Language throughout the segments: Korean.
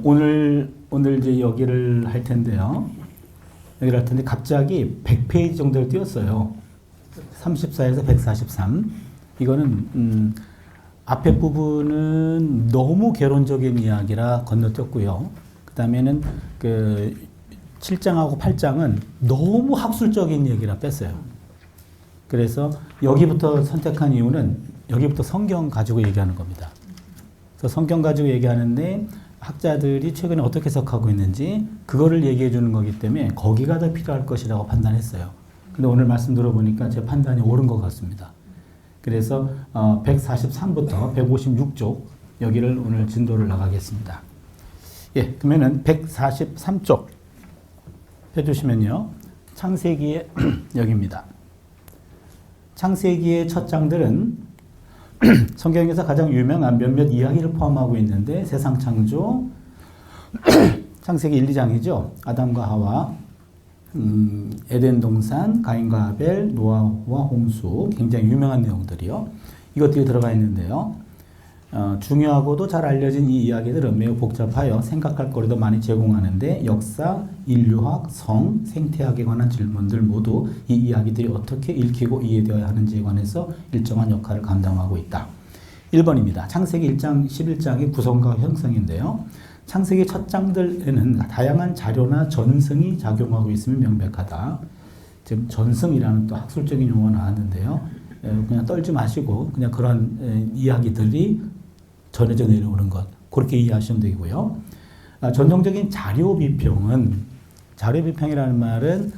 오늘 이제 여기를 할 텐데요. 여기를 할 텐데 갑자기 100페이지 정도를 띄웠어요. 34에서 143. 이거는 앞에 부분은 너무 개론적인 이야기라 건너뛰었고요. 그 다음에는 그 7장하고 8장은 너무 학술적인 얘기라 뺐어요. 그래서 여기부터 선택한 이유는 여기부터 성경 가지고 얘기하는 겁니다. 그래서 성경 가지고 얘기하는데 학자들이 최근에 어떻게 해석하고 있는지 그거를 얘기해 주는 거기 때문에 거기가 더 필요할 것이라고 판단했어요. 근데 오늘 말씀 들어보니까 제 판단이 옳은 것 같습니다. 그래서 143부터 156쪽 여기를 오늘 진도를 나가겠습니다. 예, 그러면은 143쪽 펴주시면요. 창세기의 여기입니다. 창세기의 첫 장들은 성경에서 가장 유명한 몇몇 이야기를 포함하고 있는데 세상 창조, 창세기 1, 2장이죠. 아담과 하와, 에덴 동산, 가인과 아벨, 노아와 홍수, 굉장히 유명한 내용들이요. 이것들이 들어가 있는데요. 중요하고도 잘 알려진 이 이야기들은 매우 복잡하여 생각할 거리도 많이 제공하는데 역사, 인류학, 성, 생태학에 관한 질문들 모두 이 이야기들이 어떻게 읽히고 이해되어야 하는지에 관해서 일정한 역할을 감당하고 있다. 1번입니다. 창세기 1장, 11장의 구성과 형성인데요. 창세기 첫 장들에는 다양한 자료나 전승이 작용하고 있으면 명백하다. 지금 전승이라는 또 학술적인 용어가 나왔는데요. 그냥 떨지 마시고 그냥 그런 이야기들이 전해져 내려오는 것, 그렇게 이해하시면 되고요. 전통적인 자료 비평이라는 말은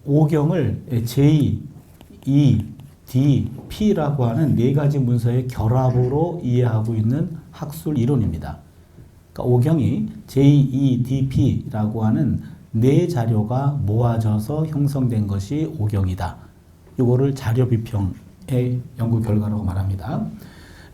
오경을 제2, E, D, P라고 하는 네 가지 문서의 결합으로 이해하고 있는 학술 이론입니다. 그러니까 오경이 제2, E, D, P라고 하는 네 자료가 모아져서 형성된 것이 오경이다. 이거를 자료 비평의 연구 결과라고 말합니다.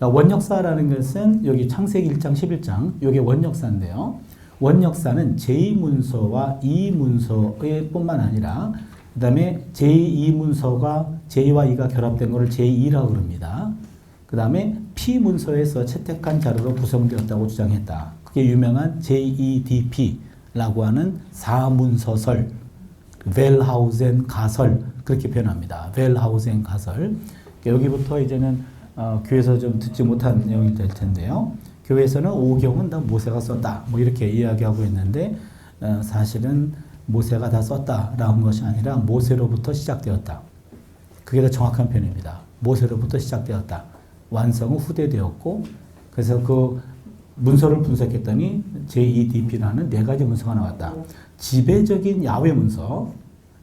원역사라는 것은 여기 창세기 1장, 11장, 이게 원역사인데요. 원역사는 제2문서와 2문서의 뿐만 아니라 그 다음에 제2문서가 제2와 2가 결합된 것을 제2라고 그럽니다. 그 다음에 P문서에서 채택한 자료로 구성되었다고 주장했다. 그게 유명한 제2DP라고 하는 사문서설, 웰하우젠 가설, 그렇게 표현합니다. 웰하우젠 가설. 여기부터 이제는 교회에서 좀 듣지 못한 내용이 될 텐데요. 교회에서는 오경은 다 모세가 썼다. 뭐 이렇게 이야기하고 있는데 사실은 모세가 다 썼다라는 것이 아니라 모세로부터 시작되었다. 그게 더 정확한 표현입니다. 모세로부터 시작되었다. 완성은 후대되었고 그래서 그 문서를 분석했더니 제2DP라는 네 가지 문서가 나왔다. 지배적인 야훼 문서,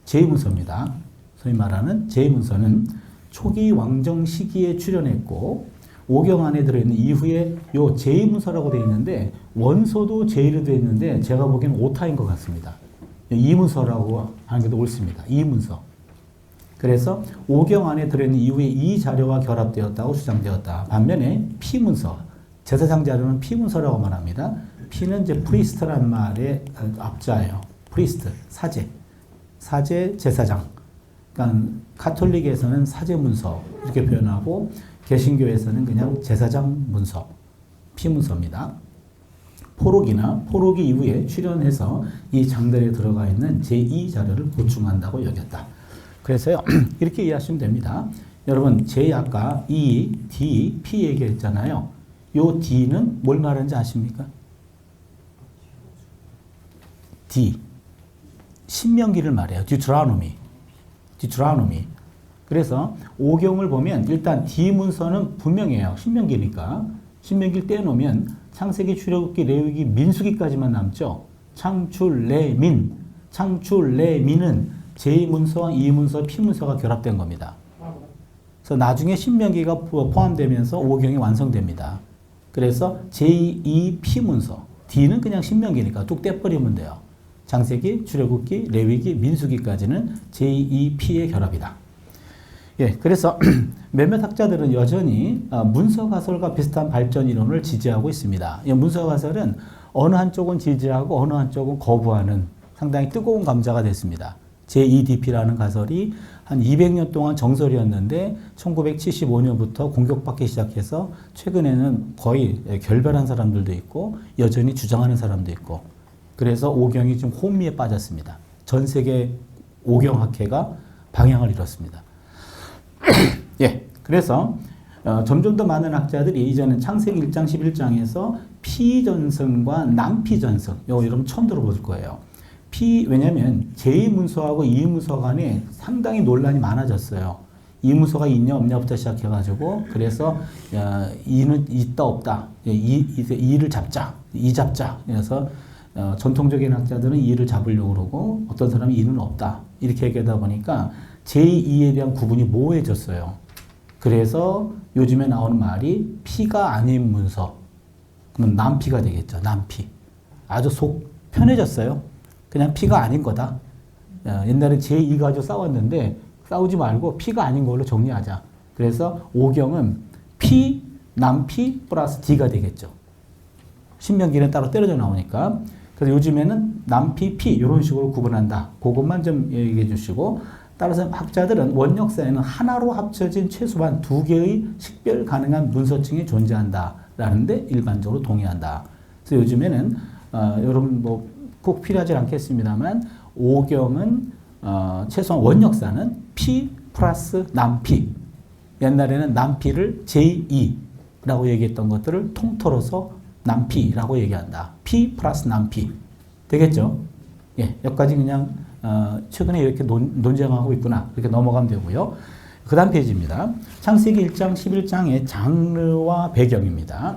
제2문서입니다. 소위 말하는 제2문서는 초기 왕정 시기에 출현했고 오경 안에 들어있는 이후에 요 제2문서라고 되어 있는데 원서도 제1로 되어 있는데 제가 보기에는 오타인 것 같습니다. 2문서라고 하는 게 더 옳습니다. 2문서. 그래서 오경 안에 들어있는 이후에 이 자료와 결합되었다고 주장되었다. 반면에 P문서, 제사장 자료는 P문서라고 말합니다. P는 이제 프리스트란 말의 앞자예요. 프리스트, 사제, 제사장. 그러니까 카톨릭에서는 사제문서 이렇게 표현하고 개신교에서는 그냥 제사장 문서, P문서입니다. 포로기 이후에 출현해서 이 장들에 들어가 있는 제2 자료를 보충한다고 여겼다. 그래서요 이렇게 이해하시면 됩니다. 여러분 제 아까 E, D, P 얘기했잖아요. 요 D는 뭘 말하는지 아십니까? D, 신명기를 말해요. Deuteronomy. 그래서 오경을 보면 일단 D 문서는 분명해요. 신명기니까. 신명기를 떼놓으면 창세기, 출애굽기, 레위기, 민수기까지만 남죠. 창출레민은 제2문서와 2문서, P문서가 결합된 겁니다. 그래서 나중에 신명기가 포함되면서 오경이 완성됩니다. 그래서 제2 P문서, D는 그냥 신명기니까 뚝 떼버리면 돼요. 창세기, 출애굽기, 레위기, 민수기까지는 제2P의 결합이다. 예, 그래서 몇몇 학자들은 여전히 문서가설과 비슷한 발전 이론을 지지하고 있습니다. 이 문서가설은 어느 한쪽은 지지하고 어느 한쪽은 거부하는 상당히 뜨거운 감자가 됐습니다. JEDP라는 가설이 한 200년 동안 정설이었는데 1975년부터 공격받기 시작해서 최근에는 거의 결별한 사람들도 있고 여전히 주장하는 사람도 있고 그래서 오경이 좀 혼미에 빠졌습니다. 전 세계 오경학회가 방향을 잃었습니다. 예, 그래서 점점 더 많은 학자들이 이제는 창세기 1장 11장에서 피전성과 남피전성, 이거 여러분 처음 들어볼 거예요. 왜냐면 제2문서하고 2문서 간에 상당히 논란이 많아졌어요. 2문서가 있냐 없냐부터 시작해가지고 그래서 이는 있다 없다, 이를 잡자, 이 잡자. 그래서 전통적인 학자들은 이를 잡으려고 그러고 어떤 사람은 이는 없다 이렇게 얘기하다 보니까 제2에 대한 구분이 모호해졌어요. 그래서 요즘에 나오는 말이 피가 아닌 문서, 그러면 남피가 되겠죠. 남피. 아주 속 편해졌어요. 그냥 피가 아닌 거다. 옛날에 제2 가지고 싸웠는데 싸우지 말고 피가 아닌 걸로 정리하자. 그래서 오경은 피, 남피 플러스 D가 되겠죠. 신명기는 따로 떨어져 나오니까. 그래서 요즘에는 남피, 피 이런 식으로 구분한다. 그것만 좀 얘기해 주시고 따라서 학자들은 원역사에는 하나로 합쳐진 최소한 2개의 식별 가능한 문서층이 존재한다라는데 일반적으로 동의한다. 그래서 요즘에는 여러분 뭐 꼭 필요하지 않겠습니다만 오경은 최소한 원역사는 피 플러스 남피. 옛날에는 남피를 제2라고 얘기했던 것들을 통틀어서 남피라고 얘기한다. 피 플러스 남피. 되겠죠? 예, 여기까지 그냥 최근에 이렇게 논쟁하고 있구나. 이렇게 넘어가면 되고요. 그 다음 페이지입니다. 창세기 1장 11장의 장르와 배경입니다.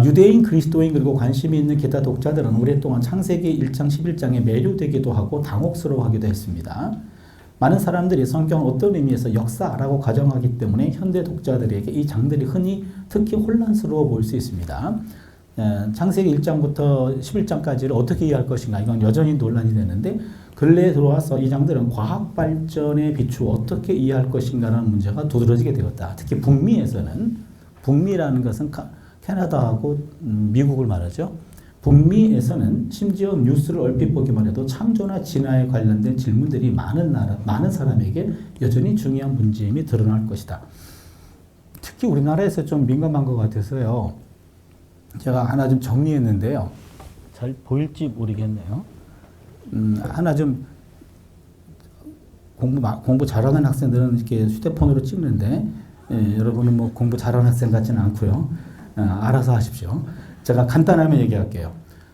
유대인, 그리스도인 그리고 관심이 있는 기타 독자들은 오랫동안 창세기 1장 11장에 매료되기도 하고 당혹스러워하기도 했습니다. 많은 사람들이 성경을 어떤 의미에서 역사라고 가정하기 때문에 현대 독자들에게 이 장들이 흔히 특히 혼란스러워 보일 수 있습니다. 창세기 1장부터 11장까지를 어떻게 이해할 것인가 이건 여전히 논란이 되는데 근래에 들어와서 이 장들은 과학 발전에 비추어 어떻게 이해할 것인가라는 문제가 두드러지게 되었다. 특히 북미에서는 북미라는 것은 캐나다하고 미국을 말하죠. 북미에서는 심지어 뉴스를 얼핏 보기만 해도 창조나 진화에 관련된 질문들이 많은 사람에게 여전히 중요한 문제임이 드러날 것이다. 특히 우리나라에서 좀 민감한 것 같아서요. 제가 하나 좀 정리했는데요. 잘 보일지 모르겠네요. 하나 좀 공부 잘하는 학생들은 이렇게 휴대폰으로 찍는데 여러분은 뭐 공부 잘하는 학생 같지는 않고요. 알아서 하십시오. 제가 간단하게 얘기할게요.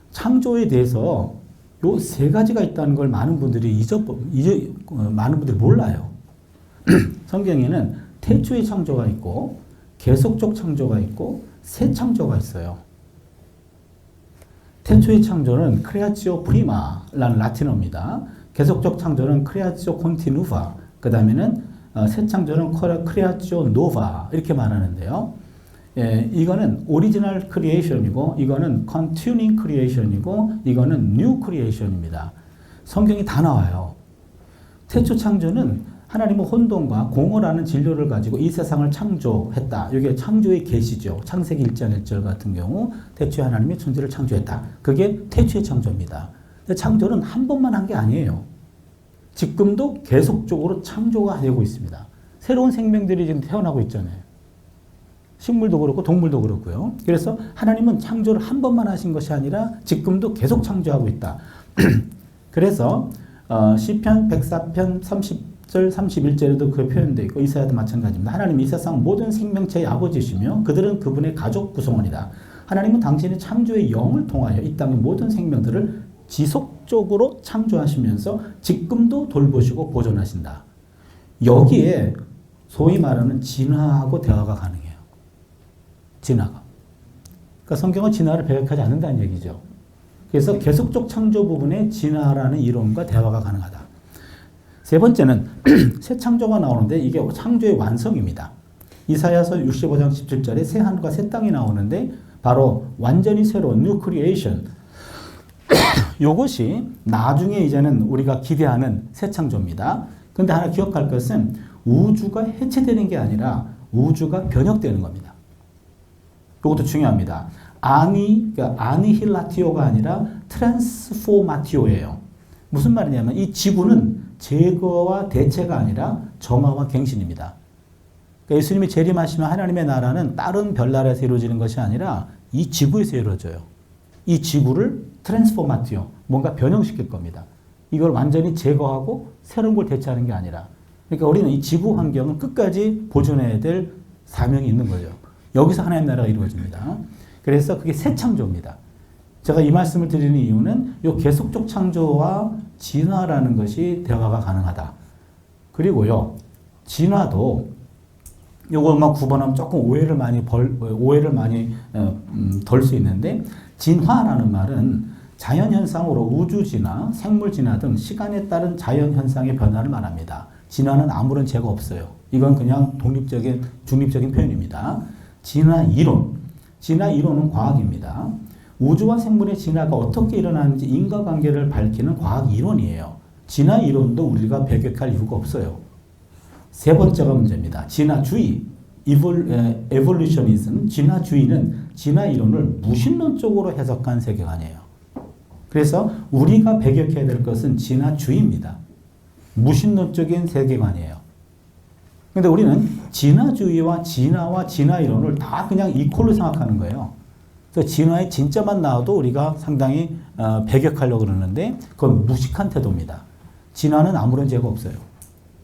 창조에 대해서 요 세 가지가 있다는 걸 많은 분들이 많은 분들이 몰라요. 성경에는 태초의 창조가 있고 계속적 창조가 있고 새 창조가 있어요. 태초의 창조는 크레아치오 프리마라는 라틴어입니다. 계속적 창조는 크레아치오 콘티누바, 그 다음에는 새 창조는 크레아치오 노바 이렇게 말하는데요. 예, 이거는 오리지널 크리에이션이고 이거는 컨티뉴잉 크리에이션이고 이거는 뉴 크리에이션입니다. 성경이 다 나와요. 태초 창조는 하나님은 혼돈과 공허라는 진료를 가지고 이 세상을 창조했다. 이게 창조의 계시죠. 창세기 1장 1절 같은 경우 태초에 하나님이 천지를 창조했다. 그게 태초의 창조입니다. 근데 창조는 한 번만 한 게 아니에요. 지금도 계속적으로 창조가 되고 있습니다. 새로운 생명들이 지금 태어나고 있잖아요. 식물도 그렇고 동물도 그렇고요. 그래서 하나님은 창조를 한 번만 하신 것이 아니라 지금도 계속 창조하고 있다. 그래서 시편 104편 30절 31절에도 그 표현되어 있고 이사야도 마찬가지입니다. 하나님이 이 세상 모든 생명체의 아버지시며 그들은 그분의 가족 구성원이다. 하나님은 당신의 창조의 영을 통하여 이 땅의 모든 생명들을 지속적으로 창조하시면서 지금도 돌보시고 보존하신다. 여기에 소위 말하는 진화하고 대화가 가능해요. 진화가. 그러니까 성경은 진화를 배격하지 않는다는 얘기죠. 그래서 계속적 창조 부분에 진화라는 이론과 대화가 가능하다. 세 번째는 새 창조가 나오는데 이게 창조의 완성입니다. 이사야서 65장 17절에 새 하늘과 새 땅이 나오는데 바로 완전히 새로운 뉴 크리에이션. 이것이 나중에 이제는 우리가 기대하는 새 창조입니다. 그런데 하나 기억할 것은 우주가 해체되는 게 아니라 우주가 변혁되는 겁니다. 이것도 그러니까 아니힐라티오가 아니라 트랜스포마티오예요. 무슨 말이냐면 이 지구는 제거와 대체가 아니라 정화와 갱신입니다. 그러니까 예수님이 재림하시면 하나님의 나라는 다른 별나라에서 이루어지는 것이 아니라 이 지구에서 이루어져요. 이 지구를 트랜스포마티오, 뭔가 변형시킬 겁니다. 이걸 완전히 제거하고 새로운 걸 대체하는 게 아니라. 그러니까 우리는 이 지구 환경을 끝까지 보존해야 될 사명이 있는 거죠. 여기서 하나님의 나라가 이루어집니다. 그래서 그게 새 창조입니다. 제가 이 말씀을 드리는 이유는 이 계속적 창조와 진화라는 것이 대화가 가능하다. 그리고요, 진화도 요것만 구분하면 조금 오해를 많이 덜 수 있는데, 진화라는 말은 자연현상으로 우주 진화, 생물 진화 등 시간에 따른 자연현상의 변화를 말합니다. 진화는 아무런 죄가 없어요. 이건 그냥 중립적인 표현입니다. 진화 이론은 과학입니다. 우주와 생물의 진화가 어떻게 일어나는지 인과관계를 밝히는 과학 이론이에요. 진화 이론도 우리가 배격할 이유가 없어요. 세 번째가 문제입니다. 진화주의, evolutionism, 진화주의는 진화 이론을 무신론적으로 해석한 세계관이에요. 그래서 우리가 배격해야 될 것은 진화주의입니다. 무신론적인 세계관이에요. 근데 우리는 진화주의와 진화와 진화 이론을 다 그냥 이퀄로 생각하는 거예요. 그래서 진화의 진짜만 나와도 우리가 상당히 배격하려고 그러는데 그건 무식한 태도입니다. 진화는 아무런 죄가 없어요.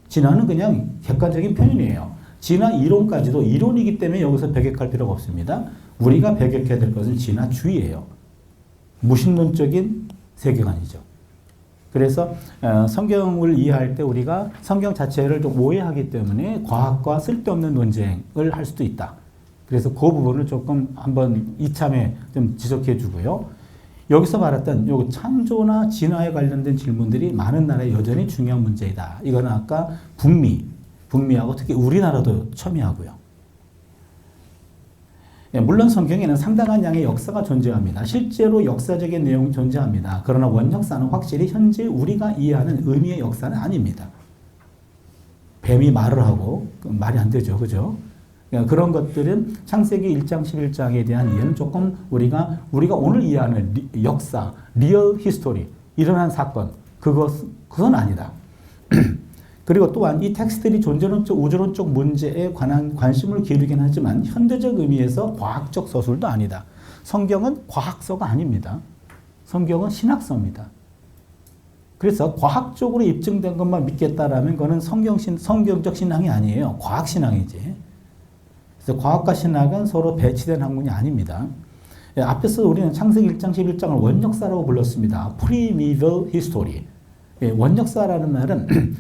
진화는 그냥 객관적인 표현이에요. 진화 이론까지도 이론이기 때문에 여기서 배격할 필요가 없습니다. 우리가 배격해야 될 것은 진화주의예요. 무신론적인 세계관이죠. 그래서 성경을 이해할 때 우리가 성경 자체를 좀 오해하기 때문에 과학과 쓸데없는 논쟁을 할 수도 있다. 그래서 그 부분을 조금 한번 이참에 좀 지적해 주고요. 여기서 말했던 요 창조나 진화에 관련된 질문들이 많은 나라에 여전히 중요한 문제이다. 이거는 아까 북미하고 특히 우리나라도 첨예하고요. 물론 성경에는 상당한 양의 역사가 존재합니다. 실제로 역사적인 내용이 존재합니다. 그러나 원역사는 확실히 현재 우리가 이해하는 의미의 역사는 아닙니다. 뱀이 말을 하고 말이 안 되죠. 그죠? 그런 것들은 창세기 1장 11장에 대한 이해는 조금 우리가 오늘 이해하는 역사, 리얼 히스토리, 일어난 사건, 그건 아니다. 그리고 또한 이 텍스트들이 존재론적, 우주론적 문제에 관한 관심을 기울이긴 하지만 현대적 의미에서 과학적 서술도 아니다. 성경은 과학서가 아닙니다. 성경은 신학서입니다. 그래서 과학적으로 입증된 것만 믿겠다라면 그거는 성경적 신앙이 아니에요. 과학신앙이지. 그래서 과학과 신학은 서로 배치된 학문이 아닙니다. 앞에서 우리는 창세기 1장 11장을 원역사라고 불렀습니다. Primeval History. 원역사라는 말은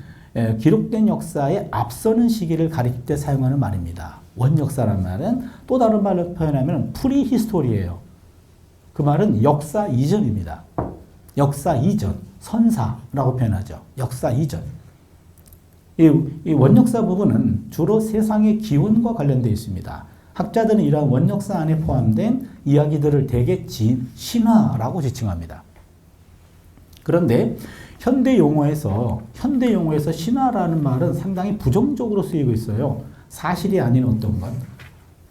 기록된 역사에 앞서는 시기를 가리킬 때 사용하는 말입니다. 원역사라는 말은 또 다른 말로 표현하면 프리히스토리예요. 그 말은 역사 이전입니다. 역사 이전, 선사라고 표현하죠. 역사 이전. 이 원역사 부분은 주로 세상의 기원과 관련되어 있습니다. 학자들은 이러한 원역사 안에 포함된 이야기들을 대개 신화라고 지칭합니다. 그런데 현대 용어에서 신화라는 말은 상당히 부정적으로 쓰이고 있어요. 사실이 아닌 어떤 것,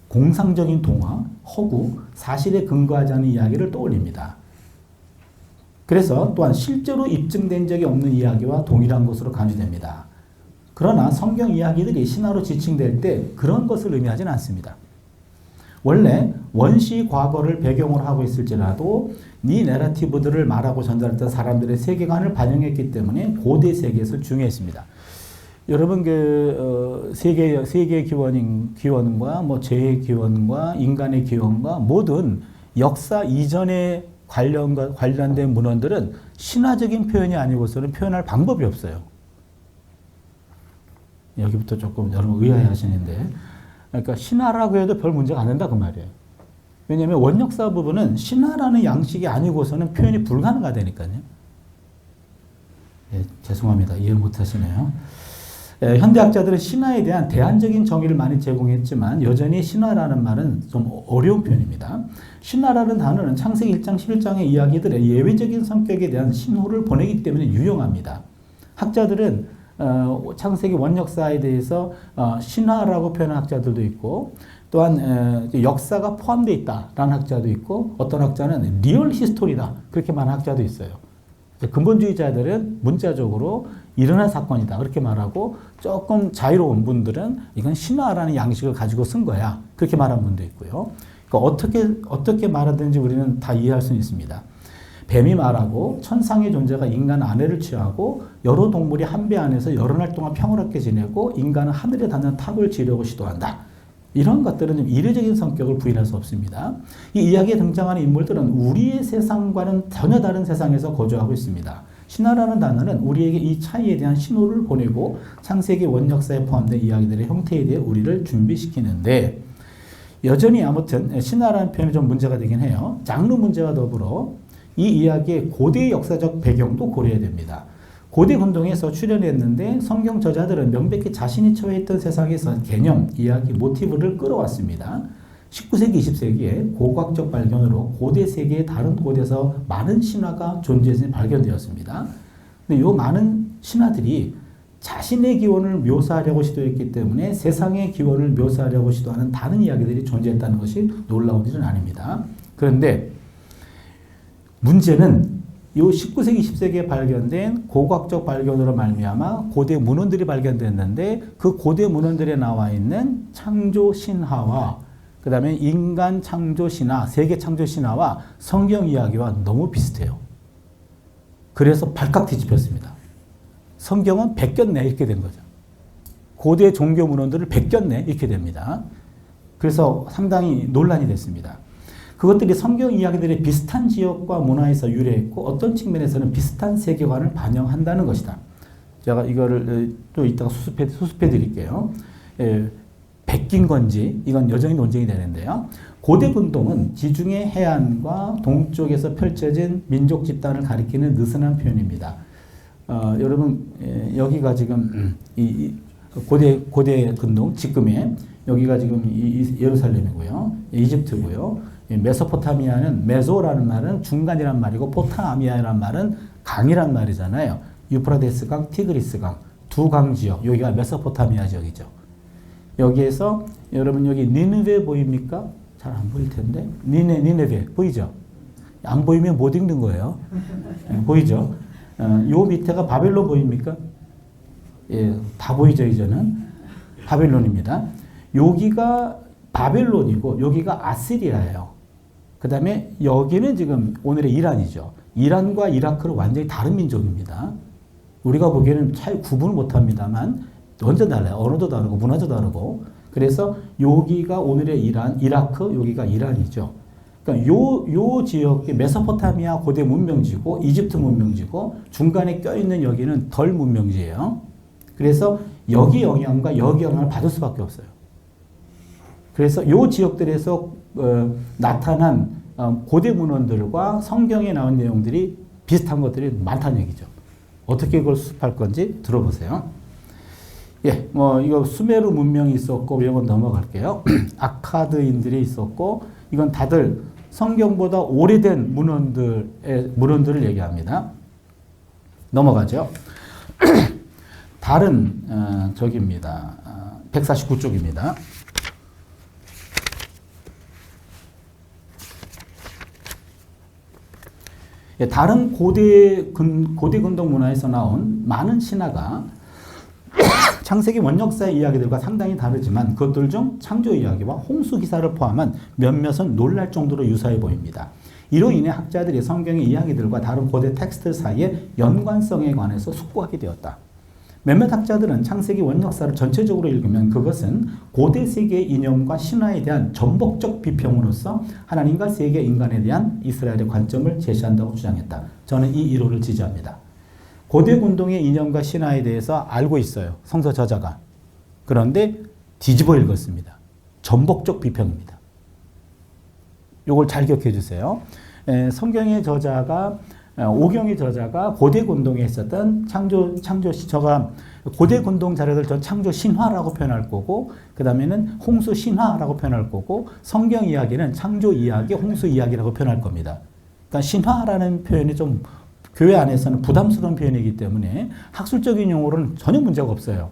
공상적인 동화, 허구, 사실에 근거하지 않은 이야기를 떠올립니다. 그래서 또한 실제로 입증된 적이 없는 이야기와 동일한 것으로 간주됩니다. 그러나 성경 이야기들이 신화로 지칭될 때 그런 것을 의미하지는 않습니다. 원래 원시 과거를 배경으로 하고 있을지라도 이 내러티브들을 말하고 전달했던 사람들의 세계관을 반영했기 때문에 고대 세계에서 중요했습니다. 여러분 세계의 기원과 뭐 죄의 기원과 인간의 기원과 모든 역사 이전에 관련된 문헌들은 신화적인 표현이 아니고서는 표현할 방법이 없어요. 여기부터 조금 여러분 의아해하시는데, 그러니까 신화라고 해도 별 문제가 안 된다 그 말이에요. 왜냐하면 원역사 부분은 신화라는 양식이 아니고서는 표현이 불가능하다니까요. 죄송합니다. 이해 못하시네요. 현대학자들은 신화에 대한 대안적인 정의를 많이 제공했지만 여전히 신화라는 말은 좀 어려운 표현입니다. 신화라는 단어는 창세기 1장 11장의 이야기들의 예외적인 성격에 대한 신호를 보내기 때문에 유용합니다. 학자들은 창세기 원역사에 대해서 신화라고 표현하는 학자들도 있고, 또한 역사가 포함되어 있다라는 학자도 있고, 어떤 학자는 리얼 히스토리다 그렇게 말하는 학자도 있어요. 근본주의자들은 문자적으로 일어난 사건이다 그렇게 말하고, 조금 자유로운 분들은 이건 신화라는 양식을 가지고 쓴 거야 그렇게 말하는 분도 있고요. 그러니까 어떻게 말하든지 우리는 다 이해할 수는 있습니다. 뱀이 말하고 천상의 존재가 인간 아내를 취하고 여러 동물이 한 배 안에서 여러 날 동안 평화롭게 지내고 인간은 하늘에 닿는 탑을 지으려고 시도한다. 이런 것들은 좀 이례적인 성격을 부인할 수 없습니다. 이 이야기에 등장하는 인물들은 우리의 세상과는 전혀 다른 세상에서 거주하고 있습니다. 신화라는 단어는 우리에게 이 차이에 대한 신호를 보내고 창세기 원역사에 포함된 이야기들의 형태에 대해 우리를 준비시키는데, 여전히 아무튼 신화라는 표현이 좀 문제가 되긴 해요. 장르 문제와 더불어 이 이야기의 고대 역사적 배경도 고려해야 됩니다. 고대 근동에서 출연했는데 성경 저자들은 명백히 자신이 처해있던 세상에서 개념, 이야기, 모티브를 끌어왔습니다. 19세기, 20세기에 고고학적 발견으로 고대 세계의 다른 곳에서 많은 신화가 존재해서 발견되었습니다. 근데 이 많은 신화들이 자신의 기원을 묘사하려고 시도했기 때문에 세상의 기원을 묘사하려고 시도하는 다른 이야기들이 존재했다는 것이 놀라운 일은 아닙니다. 그런데 문제는 이 19세기, 10세기에 발견된 고고학적 발견으로 말미암아 고대 문헌들이 발견됐는데, 그 고대 문헌들에 나와 있는 창조 신화와 그 다음에 인간 창조 신화, 세계 창조 신화와 성경 이야기와 너무 비슷해요. 그래서 발칵 뒤집혔습니다. 성경은 베꼈네 이렇게 된 거죠. 고대 종교 문헌들을 베꼈네 이렇게 됩니다. 그래서 상당히 논란이 됐습니다. 그것들이 성경 이야기들의 비슷한 지역과 문화에서 유래했고 어떤 측면에서는 비슷한 세계관을 반영한다는 것이다. 제가 이거를 또 이따가 수습해 드릴게요. 베낀 건지 이건 여전히 논쟁이 되는데요. 고대 근동은 지중해 해안과 동쪽에서 펼쳐진 민족 집단을 가리키는 느슨한 표현입니다. 여러분 여기가 지금 이 고대 근동 지금의 여기가 지금 예루살렘이고요, 이집트고요. 메소포타미아는 메소라는 말은 중간이란 말이고 포타미아라는 말은 강이란 말이잖아요. 유프라데스 강, 티그리스 강, 두 강 지역, 여기가 메소포타미아 지역이죠. 여기에서 여러분 여기 니느웨 보입니까? 잘 안 보일 텐데. 니느웨 보이죠? 안 보이면 못 읽는 거예요. 보이죠? 요 밑에가 바벨론 보입니까? 예, 다 보이죠, 이제는. 바벨론입니다. 여기가 바벨론이고 여기가 아시리아예요. 그 다음에 여기는 지금 오늘의 이란이죠. 이란과 이라크는 완전히 다른 민족입니다. 우리가 보기에는 차이 구분을 못합니다만 완전 달라요. 언어도 다르고 문화도 다르고. 그래서 여기가 오늘의 이란, 이라크, 여기가 이란이죠. 그러니까 요 지역이 메소포타미아 고대 문명지고 이집트 문명지고 중간에 껴있는 여기는 덜 문명지예요. 그래서 여기 영향과 여기 영향을 받을 수밖에 없어요. 그래서 요 지역들에서 나타난 고대 문헌들과 성경에 나온 내용들이 비슷한 것들이 많다는 얘기죠. 어떻게 그걸 수습할 건지 들어보세요. 예, 이거 수메르 문명이 있었고, 이건 넘어갈게요. 아카드인들이 있었고, 이건 다들 성경보다 오래된 문헌들을 얘기합니다. 넘어가죠. 다른, 저기입니다. 149쪽입니다. 예, 다른 고대 근동 문화에서 나온 많은 신화가 창세기 원역사의 이야기들과 상당히 다르지만 그것들 중 창조 이야기와 홍수 기사를 포함한 몇몇은 놀랄 정도로 유사해 보입니다. 이로 인해 학자들이 성경의 이야기들과 다른 고대 텍스트 사이의 연관성에 관해서 숙고하게 되었다. 몇몇 학자들은 창세기 원역사를 전체적으로 읽으면 그것은 고대 세계의 이념과 신화에 대한 전복적 비평으로서 하나님과 세계 인간에 대한 이스라엘의 관점을 제시한다고 주장했다. 저는 이 이론을 지지합니다. 고대 근동의 이념과 신화에 대해서 알고 있어요. 성서 저자가. 그런데 뒤집어 읽었습니다. 전복적 비평입니다. 이걸 잘 기억해 주세요. 성경의 저자가 오경의 저자가 고대 근동에 있었던 저가 고대 근동 자료들 전 창조 신화라고 표현할 거고, 그 다음에는 홍수 신화라고 표현할 거고, 성경 이야기는 창조 이야기, 홍수 이야기라고 표현할 겁니다. 그러니까 신화라는 표현이 좀 교회 안에서는 부담스러운 표현이기 때문에 학술적인 용어로는 전혀 문제가 없어요.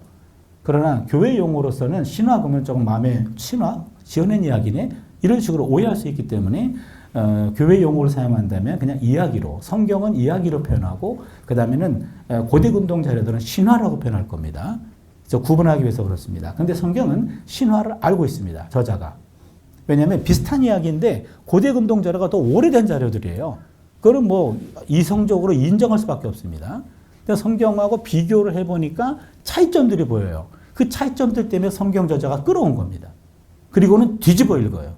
그러나 교회 용어로서는 신화 그러면 조금 마음에 신화? 지어낸 이야기네? 이런 식으로 오해할 수 있기 때문에 교회 용어를 사용한다면 그냥 이야기로, 성경은 이야기로 표현하고 그 다음에는 고대 운동 자료들은 신화라고 표현할 겁니다. 그래서 구분하기 위해서 그렇습니다. 근데 성경은 신화를 알고 있습니다. 저자가. 왜냐하면 비슷한 이야기인데 고대 운동 자료가 더 오래된 자료들이에요. 그거는 뭐 이성적으로 인정할 수밖에 없습니다. 근데 성경하고 비교를 해보니까 차이점들이 보여요. 그 차이점들 때문에 성경 저자가 끌어온 겁니다. 그리고는 뒤집어 읽어요.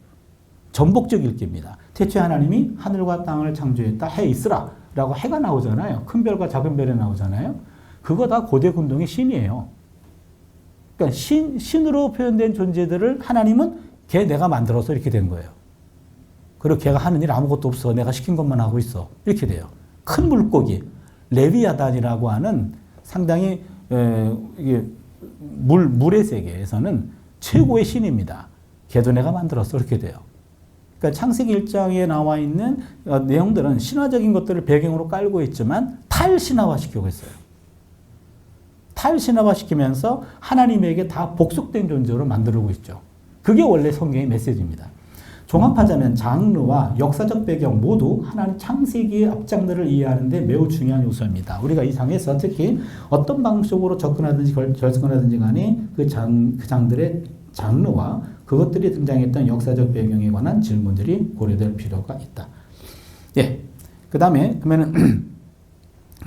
전복적 읽기입니다. 태초에 하나님이 하늘과 땅을 창조했다. 해 있으라 라고 해가 나오잖아요. 큰 별과 작은 별이 나오잖아요. 그거 다 고대 운동의 신이에요. 그러니까 신으로 표현된 존재들을 하나님은 걔 내가 만들어서 이렇게 된 거예요. 그리고 걔가 하는 일 아무것도 없어. 내가 시킨 것만 하고 있어. 이렇게 돼요. 큰 물고기, 레비아단이라고 하는 상당히 이게 물의 세계에서는 최고의 신입니다. 걔도 내가 만들었어. 이렇게 돼요. 그러니까 창세기 1장에 나와 있는 내용들은 신화적인 것들을 배경으로 깔고 있지만 탈신화화시키고 있어요. 탈신화화시키면서 하나님에게 다 복속된 존재로 만들고 있죠. 그게 원래 성경의 메시지입니다. 종합하자면 장르와 역사적 배경 모두 하나님 창세기의 앞장들을 이해하는 데 매우 중요한 요소입니다. 우리가 이 장에서 특히 어떤 방식으로 접근하든지 결석하든지 간에 그 장들의 장르와 그것들이 등장했던 역사적 배경에 관한 질문들이 고려될 필요가 있다. 예. 그 다음에 그러면은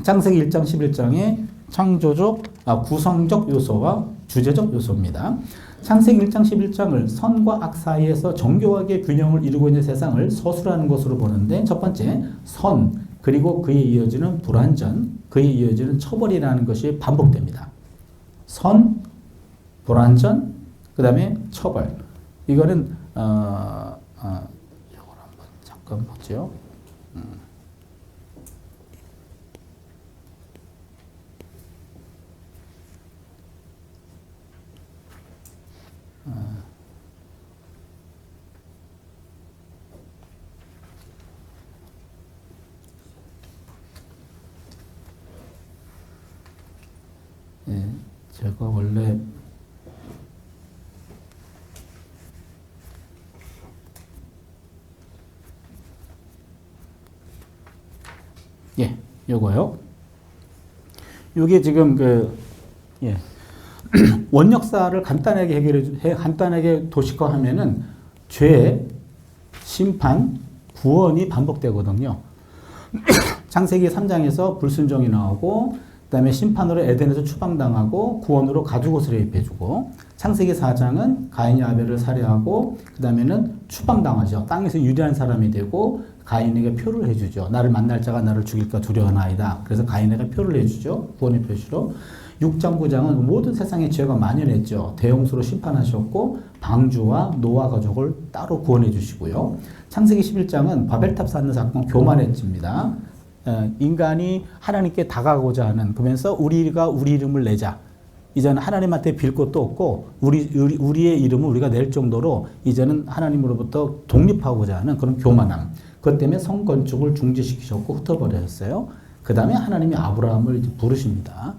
창세기 1장 11장의 창조적, 구성적 요소와 주제적 요소입니다. 창세기 1장 11장을 선과 악 사이에서 정교하게 균형을 이루고 있는 세상을 서술하는 것으로 보는데 첫 번째 선 그리고 그에 이어지는 불완전 그에 이어지는 처벌이라는 것이 반복됩니다. 선, 불완전, 그 다음에 처벌. 이거는 이걸 한번 잠깐 보죠. 예, 제가 원래 예, 요거요. 요게 지금 원역사를 간단하게 도식화하면은 죄, 심판, 구원이 반복되거든요. 창세기 3장에서 불순종이 나오고 그다음에 심판으로 에덴에서 추방당하고 구원으로 가죽옷을 입혀주고 창세기 4장은 가인이 아벨을 살해하고 그다음에는 추방당하죠. 땅에서 유리한 사람이 되고 가인에게 표를 해주죠. 나를 만날 자가 나를 죽일까 두려워하나이다. 그래서 가인에게 표를 해주죠. 구원의 표시로. 6장 9장은 모든 세상의 죄가 만연했죠. 대홍수로 심판하셨고 방주와 노아 가족을 따로 구원해 주시고요. 창세기 11장은 바벨탑 쌓는 사건 교만해집니다. 인간이 하나님께 다가가고자 하는 그러면서 우리가 우리 이름을 내자. 이제는 하나님한테 빌 것도 없고 우리의 이름을 우리가 낼 정도로 이제는 하나님으로부터 독립하고자 하는 그런 교만함. 그것 때문에 성건축을 중지시키셨고 흩어버렸어요. 그 다음에 하나님이 아브라함을 부르십니다.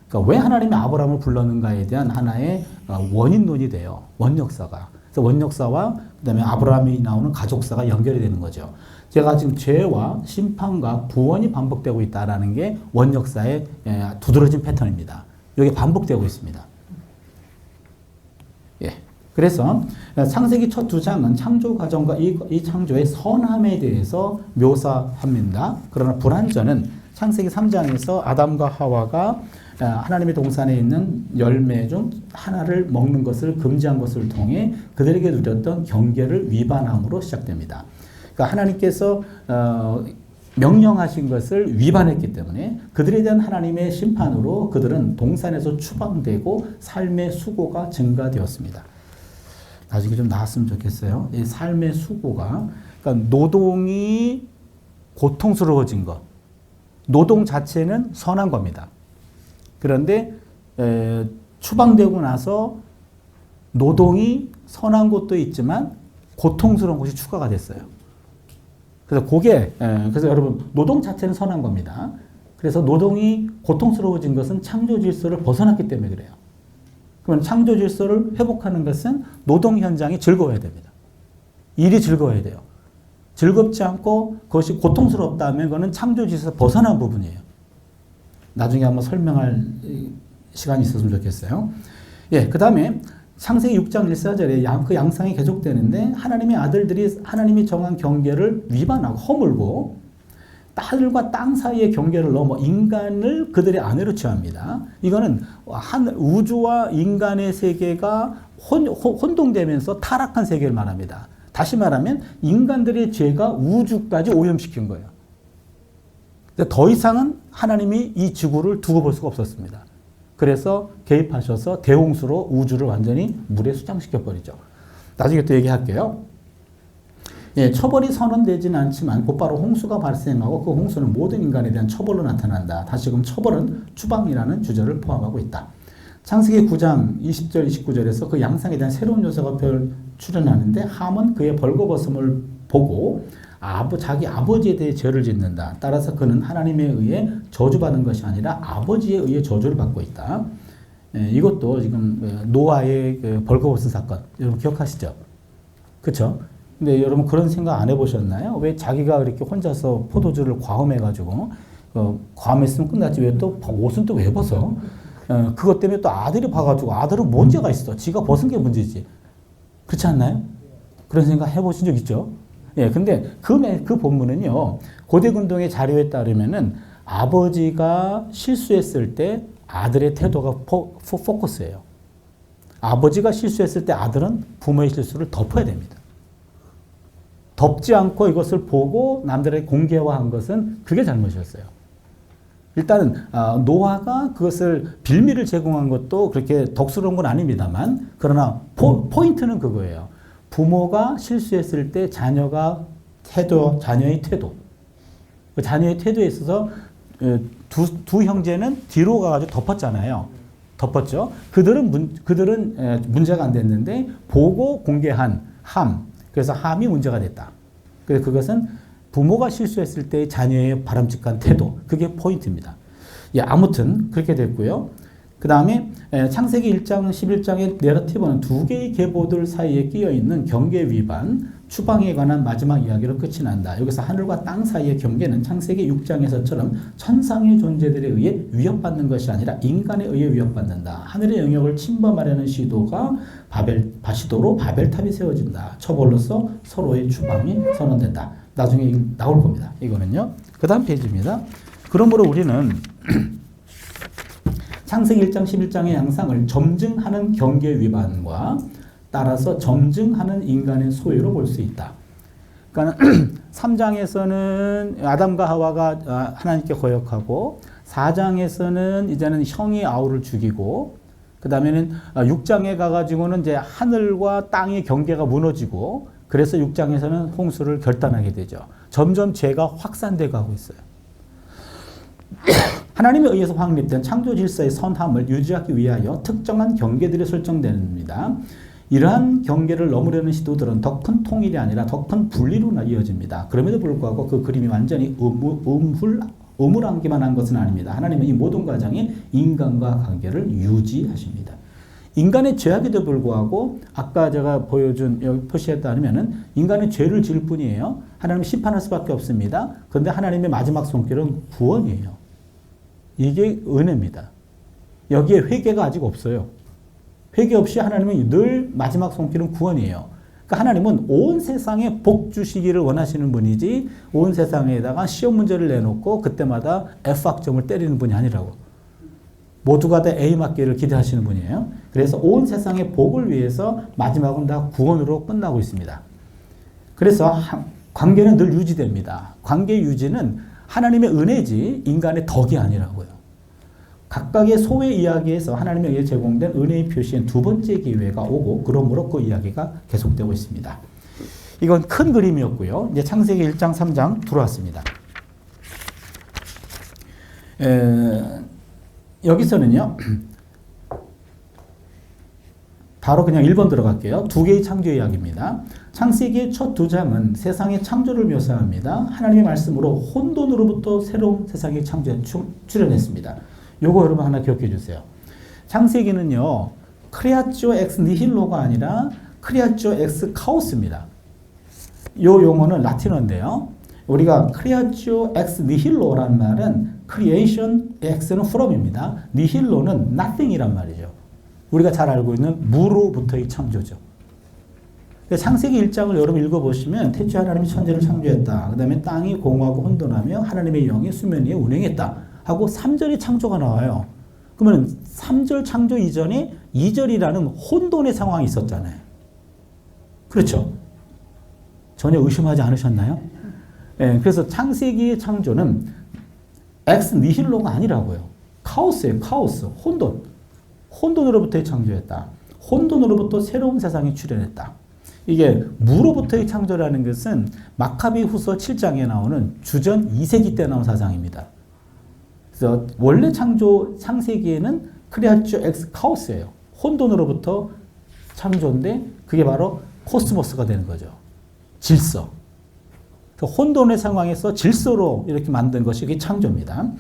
그러니까 왜 하나님이 아브라함을 불렀는가에 대한 하나의 원인론이 돼요. 원역사가. 그래서 원역사와 그다음에 아브라함이 나오는 가족사가 연결이 되는 거죠. 제가 지금 죄와 심판과 구원이 반복되고 있다는 게 원역사의 두드러진 패턴입니다. 이게 반복되고 있습니다. 예. 그래서 창세기 첫 두 장은 창조 과정과 이 창조의 선함에 대해서 묘사합니다. 그러나 불완전은 창세기 3장에서 아담과 하와가 하나님의 동산에 있는 열매 중 하나를 먹는 것을 금지한 것을 통해 그들에게 누렸던 경계를 위반함으로 시작됩니다. 그러니까 하나님께서 명령하신 것을 위반했기 때문에 그들에 대한 하나님의 심판으로 그들은 동산에서 추방되고 삶의 수고가 증가되었습니다. 나중에 좀 나왔으면 좋겠어요. 이 삶의 수고가 그러니까 노동이 고통스러워진 것. 노동 자체는 선한 겁니다. 그런데 추방되고 나서 노동이 선한 것도 있지만 고통스러운 것이 추가가 됐어요. 그래서 그래서 여러분 노동 자체는 선한 겁니다. 그래서 노동이 고통스러워진 것은 창조 질서를 벗어났기 때문에 그래요. 그러면 창조 질서를 회복하는 것은 노동 현장이 즐거워야 됩니다. 일이 즐거워야 돼요. 즐겁지 않고 그것이 고통스럽다면 그거는 창조지에서 벗어난 부분이에요. 나중에 한번 설명할 시간이 있었으면 좋겠어요. 예, 그 다음에 창세기 6장 1, 4절에 그 양상이 계속되는데 하나님의 아들들이 하나님이 정한 경계를 위반하고 허물고 하늘과 땅 사이의 경계를 넘어 인간을 그들의 아내로 취합니다. 이거는 우주와 인간의 세계가 혼동되면서 타락한 세계를 말합니다. 다시 말하면 인간들의 죄가 우주까지 오염시킨 거예요. 더 이상은 하나님이 이 지구를 두고 볼 수가 없었습니다. 그래서 개입하셔서 대홍수로 우주를 완전히 물에 수장시켜 버리죠. 나중에 또 얘기할게요. 예, 처벌이 선언되지는 않지만 곧바로 홍수가 발생하고 그 홍수는 모든 인간에 대한 처벌로 나타난다. 다시금 처벌은 추방이라는 주제를 포함하고 있다. 창세기 9장 20절 29절에서 그 양상에 대한 새로운 요소가 출현하는데 함은 그의 벌거벗음을 보고 자기 아버지에 대해 죄를 짓는다. 따라서 그는 하나님에 의해 저주받은 것이 아니라 아버지에 의해 저주를 받고 있다. 예, 이것도 지금 노아의 그 벌거벗은 사건 여러분 기억하시죠? 그렇죠? 근데 여러분 그런 생각 안 해보셨나요? 왜 자기가 이렇게 혼자서 포도주를 과음해가지고 과음했으면 끝났지 왜 또 옷은 또 왜 벗어? 그것 때문에 또 아들이 봐가지고 아들은 문제가 있어. 지가 벗은 게 문제지. 그렇지 않나요? 그런 생각 해보신 적 있죠? 예, 근데 그 본문은요, 고대근동의 자료에 따르면은 아버지가 실수했을 때 아들의 태도가 포커스예요. 아버지가 실수했을 때 아들은 부모의 실수를 덮어야 됩니다. 덮지 않고 이것을 보고 남들에게 공개화한 것은 그게 잘못이었어요. 일단은 노아가 그것을 빌미를 제공한 것도 그렇게 덕스러운 건 아닙니다만 그러나 포인트는 그거예요. 부모가 실수했을 때 자녀의 태도. 그 자녀의 태도에 있어서 두 형제는 뒤로 가가지고 덮었잖아요. 덮었죠. 그들은 문제가 안 됐는데 보고 공개한 함. 그래서 함이 문제가 됐다. 그래서 그것은 부모가 실수했을 때 자녀의 바람직한 태도. 그게 포인트입니다. 예, 아무튼 그렇게 됐고요. 그 다음에 창세기 1장 11장의 내러티브는 두 개의 계보들 사이에 끼어있는 경계 위반, 추방에 관한 마지막 이야기로 끝이 난다. 여기서 하늘과 땅 사이의 경계는 창세기 6장에서처럼 천상의 존재들에 의해 위협받는 것이 아니라 인간에 의해 위협받는다. 하늘의 영역을 침범하려는 시도로 바벨탑이 세워진다. 처벌로서 서로의 추방이 선언된다. 나중에 나올 겁니다. 이거는요. 그 다음 페이지입니다. 그러므로 우리는 창세기 1장 11장의 양상을 점증하는 경계 위반과 따라서 점증하는 인간의 소유로 볼 수 있다. 그러니까 3장에서는 아담과 하와가 하나님께 거역하고 4장에서는 이제는 형이 아우를 죽이고 그 다음에는 6장에 가가지고는 이제 하늘과 땅의 경계가 무너지고 그래서 6장에서는 홍수를 결단하게 되죠. 점점 죄가 확산돼 가고 있어요. 하나님에 의해서 확립된 창조 질서의 선함을 유지하기 위하여 특정한 경계들이 설정됩니다. 이러한 경계를 넘으려는 시도들은 더 큰 통일이 아니라 더 큰 분리로 이어집니다. 그럼에도 불구하고 그 그림이 완전히 음울한기만 한 것은 아닙니다. 하나님은 이 모든 과정에 인간과 관계를 유지하십니다. 인간의 죄악에도 불구하고 아까 제가 보여준 여기 표시에 따르면은 인간의 죄를 지을 뿐이에요. 하나님은 심판할 수밖에 없습니다. 그런데 하나님의 마지막 손길은 구원이에요. 이게 은혜입니다. 여기에 회개가 아직 없어요. 회개 없이 하나님은 늘 마지막 손길은 구원이에요. 그러니까 하나님은 온 세상에 복 주시기를 원하시는 분이지 온 세상에다가 시험 문제를 내놓고 그때마다 F학점을 때리는 분이 아니라고. 모두가 다 A 맞기를 기대하시는 분이에요. 그래서 온 세상의 복을 위해서 마지막은 다 구원으로 끝나고 있습니다. 그래서 관계는 늘 유지됩니다. 관계 유지는 하나님의 은혜지 인간의 덕이 아니라고요. 각각의 소의 이야기에서 하나님에 의해 제공된 은혜의 표시인 두 번째 기회가 오고 그러므로 그 이야기가 계속되고 있습니다. 이건 큰 그림이었고요. 이제 창세기 1장 3장 들어왔습니다. 여기서는요. 바로 그냥 1번 들어갈게요. 두 개의 창조 이야기입니다. 창세기의 첫 두 장은 세상의 창조를 묘사합니다. 하나님의 말씀으로 혼돈으로부터 새로운 세상의 창조에 출현했습니다. 요거 여러분 하나 기억해 주세요. 창세기는요. 크리아치오 엑스 니힐로가 아니라 크리아치오 엑스 카오스입니다. 요 용어는 라틴어인데요. 우리가 creatio ex nihillo라는 말은 creation ex는 from입니다. nihillo는 nothing이란 말이죠. 우리가 잘 알고 있는 무로부터의 창조죠. 창세기 1장을 여러분 읽어보시면 태초에 하나님이 천지를 창조했다. 그 다음에 땅이 공허하고 혼돈하며 하나님의 영이 수면 위에 운행했다. 하고 3절이 창조가 나와요. 그러면 3절 창조 이전에 2절이라는 혼돈의 상황이 있었잖아요. 그렇죠? 전혀 의심하지 않으셨나요? 네, 그래서 창세기의 창조는 엑스 니힐로가 아니라고요. 카오스예요. 카오스. 혼돈. 혼돈으로부터 창조했다. 혼돈으로부터 새로운 세상이 출현했다. 이게 무로부터의 창조라는 것은 마카비 후서 7장에 나오는 주전 2세기 때 나온 사상입니다. 그래서 원래 창세기에는 크리아추 엑스 카오스예요. 혼돈으로부터 창조인데 그게 바로 코스모스가 되는 거죠. 질서. 혼돈의 상황에서 질서로 이렇게 만든 것이 그게 창조입니다.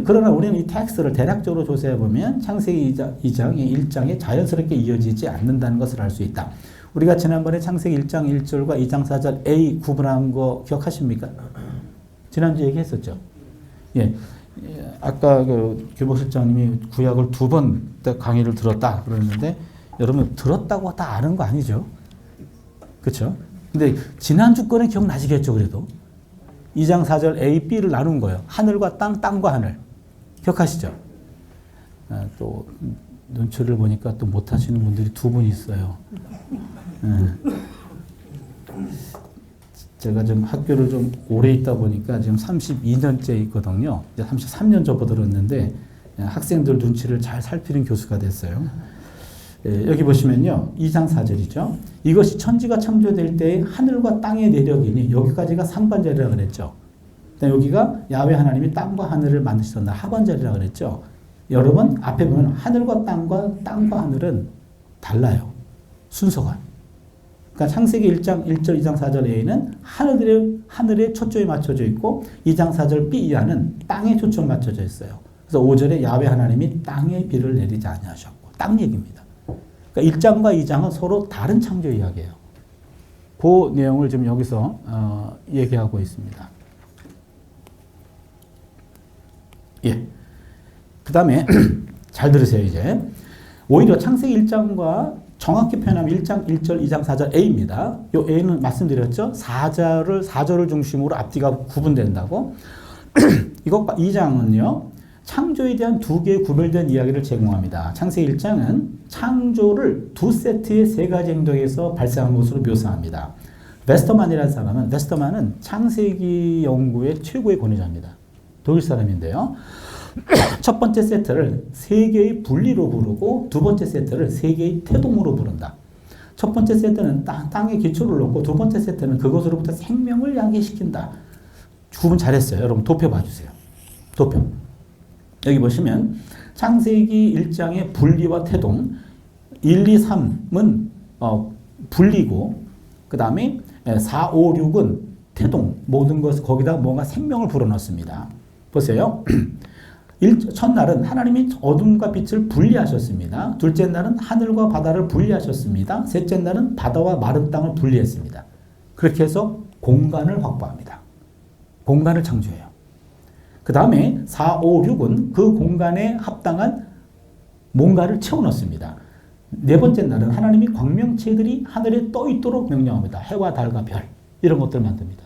그러나 우리는 이 텍스트를 대략적으로 조사해 보면 창세기 2장의 1장에 자연스럽게 이어지지 않는다는 것을 알 수 있다. 우리가 지난번에 창세기 1장 1절과 2장 4절 A 구분한 거 기억하십니까? 지난주 얘기했었죠. 예. 아까 그 교복실장님이 구약을 2번 강의를 들었다 그러는데 여러분 들었다고 다 아는 거 아니죠? 그렇죠? 근데 지난주 거는 기억나시겠죠, 그래도? 2장 4절 A, B를 나눈 거예요. 하늘과 땅, 땅과 하늘. 기억하시죠? 또 눈치를 보니까 또 못하시는 분들이 2분 있어요. 제가 좀 학교를 좀 오래 있다 보니까 지금 32년째 있거든요. 이제 33년 접어들었는데 학생들 눈치를 잘 살피는 교수가 됐어요. 여기 보시면요. 2장 4절이죠. 이것이 천지가 창조될 때에 하늘과 땅의 내력이니 여기까지가 상반절이라고 그랬죠. 여기가 야훼 하나님이 땅과 하늘을 만드셨다. 하반절이라고 그랬죠. 여러분 앞에 보면 하늘과 땅과 하늘은 달라요. 순서가. 그러니까 창세기 1장 1절 2장 4절 A는 하늘에 초점이 맞춰져 있고 2장 4절 B 이하는 땅에 초점이 맞춰져 있어요. 그래서 5절에 야훼 하나님이 땅에 비를 내리지 아니하셨고 땅 얘기입니다. 그러니까 1장과 2장은 서로 다른 창조 이야기예요. 그 내용을 지금 여기서 얘기하고 있습니다. 예. 그 다음에 잘 들으세요 이제. 오히려 창세기 1장과 정확히 표현하면 1장 1절 2장 4절 A입니다. 요 A는 말씀드렸죠. 4절을 중심으로 앞뒤가 구분된다고. 이것 2장은요. 창조에 대한 2개의 구별된 이야기를 제공합니다. 창세기 1장은 창조를 2세트의 3가지 행동에서 발생한 것으로 묘사합니다. 웨스터만은 창세기 연구의 최고의 권위자입니다. 독일 사람인데요. 첫 번째 세트를 3개의 분리로 부르고 두 번째 세트를 3개의 태동으로 부른다. 첫 번째 세트는 땅에 기초를 놓고 두 번째 세트는 그것으로부터 생명을 야기시킨다. 구분 잘했어요. 여러분 도표 봐주세요. 도표. 여기 보시면 창세기 1장의 분리와 태동 1, 2, 3은 분리고 그 다음에 4, 5, 6은 태동 모든 것을 거기다 뭔가 생명을 불어넣습니다. 보세요. 첫날은 하나님이 어둠과 빛을 분리하셨습니다. 둘째 날은 하늘과 바다를 분리하셨습니다. 셋째 날은 바다와 마른 땅을 분리했습니다. 그렇게 해서 공간을 확보합니다. 공간을 창조해요. 그 다음에 4, 5, 6은 그 공간에 합당한 뭔가를 채워넣습니다. 네 번째 날은 하나님이 광명체들이 하늘에 떠 있도록 명령합니다. 해와 달과 별 이런 것들을 만듭니다.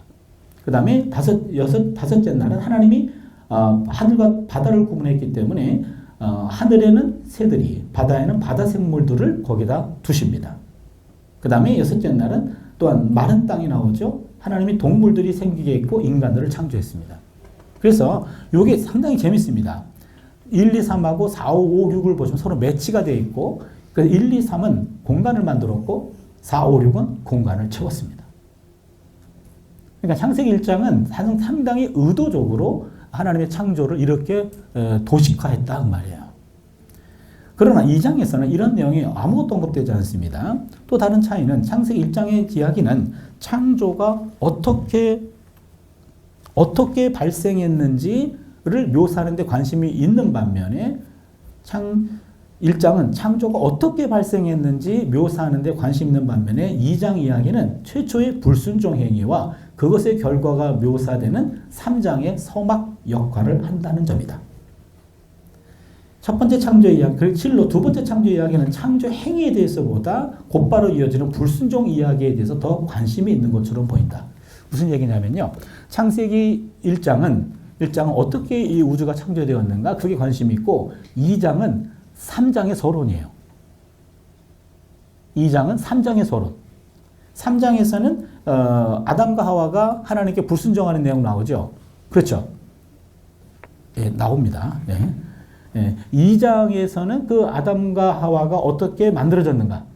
그 다음에 다섯째 날은 하나님이 하늘과 바다를 구분했기 때문에 하늘에는 새들이 바다에는 바다 생물들을 거기다 두십니다. 그 다음에 여섯째 날은 또한 마른 땅이 나오죠. 하나님이 동물들이 생기게 했고 인간들을 창조했습니다. 그래서 이게 상당히 재밌습니다. 1, 2, 3하고 4, 5, 5, 6을 보시면 서로 매치가 되어 있고 1, 2, 3은 공간을 만들었고 4, 5, 6은 공간을 채웠습니다. 그러니까 창세기 1장은 상당히 의도적으로 하나님의 창조를 이렇게 도식화했다 그 말이에요. 그러나 2장에서는 이런 내용이 아무것도 언급되지 않습니다. 또 다른 차이는 창세기 1장의 이야기는 창조가 어떻게 발생했는지를 묘사하는 데 관심이 있는 반면에 1장은 창조가 어떻게 발생했는지 묘사하는 데 관심 있는 반면에 2장 이야기는 최초의 불순종 행위와 그것의 결과가 묘사되는 3장의 서막 역할을 한다는 점이다. 첫 번째 창조 이야기, 그리고 실로 두 번째 창조 이야기는 창조 행위에 대해서보다 곧바로 이어지는 불순종 이야기에 대해서 더 관심이 있는 것처럼 보인다. 무슨 얘기냐면요. 창세기 1장은 어떻게 이 우주가 창조되었는가? 그게 관심이 있고 2장은 3장의 서론이에요. 2장은 3장의 서론. 3장에서는 아담과 하와가 하나님께 불순종하는 내용 나오죠. 그렇죠? 예, 나옵니다. 네. 예, 2장에서는 그 아담과 하와가 어떻게 만들어졌는가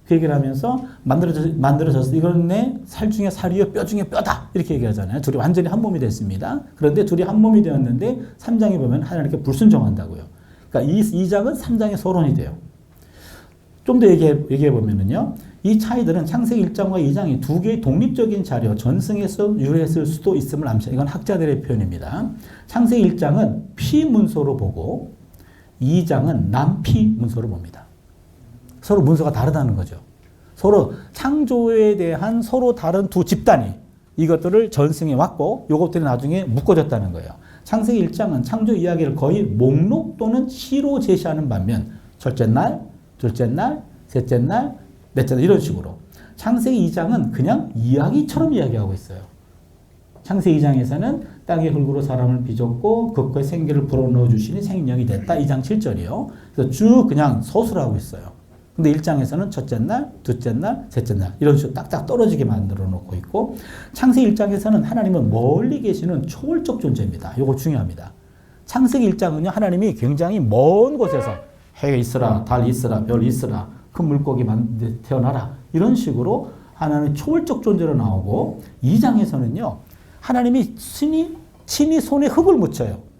그 얘기를 하면서 만들어졌어. 이건 내 살 중에 살이요 뼈 중에 뼈다 이렇게 얘기하잖아요. 둘이 완전히 한 몸이 됐습니다. 그런데 둘이 한 몸이 되었는데 3장에 보면 하나님께 불순종한다고요. 그러니까 2장은 3장의 서론이 돼요. 좀 더 얘기해 보면은요. 이 차이들은 창세기 1장과 2장이 두 개의 독립적인 자료, 전승에서 유래했을 수도 있음을 암시. 이건 학자들의 표현입니다. 창세기 1장은 피 문서로 보고 2장은 남피 문서로 봅니다. 서로 문서가 다르다는 거죠. 서로 창조에 대한 서로 다른 두 집단이 이것들을 전승해 왔고 이것들이 나중에 묶어졌다는 거예요. 창세기 1장은 창조 이야기를 거의 목록 또는 시로 제시하는 반면 첫째 날, 둘째 날, 셋째 날, 넷째 날 이런 식으로. 창세기 2장은 그냥 이야기처럼 이야기하고 있어요. 창세기 2장에서는 땅의 흙으로 사람을 빚었고 그것에 생기를 불어넣어 주시니 생명이 됐다. 2장 7절이요. 그래서 쭉 그냥 서술하고 있어요. 근데 1장에서는 첫째 날, 둘째 날, 셋째 날 이런 식으로 딱딱 떨어지게 만들어 놓고 있고 창세기 1장에서는 하나님은 멀리 계시는 초월적 존재입니다. 이거 중요합니다. 창세기 1장은요. 하나님이 굉장히 먼 곳에서 해 있으라, 달 있으라, 별 있으라, 큰 물고기 태어나라 이런 식으로 하나님의 초월적 존재로 나오고 2장에서는요. 하나님이 친히 손에 흙을 묻혀요.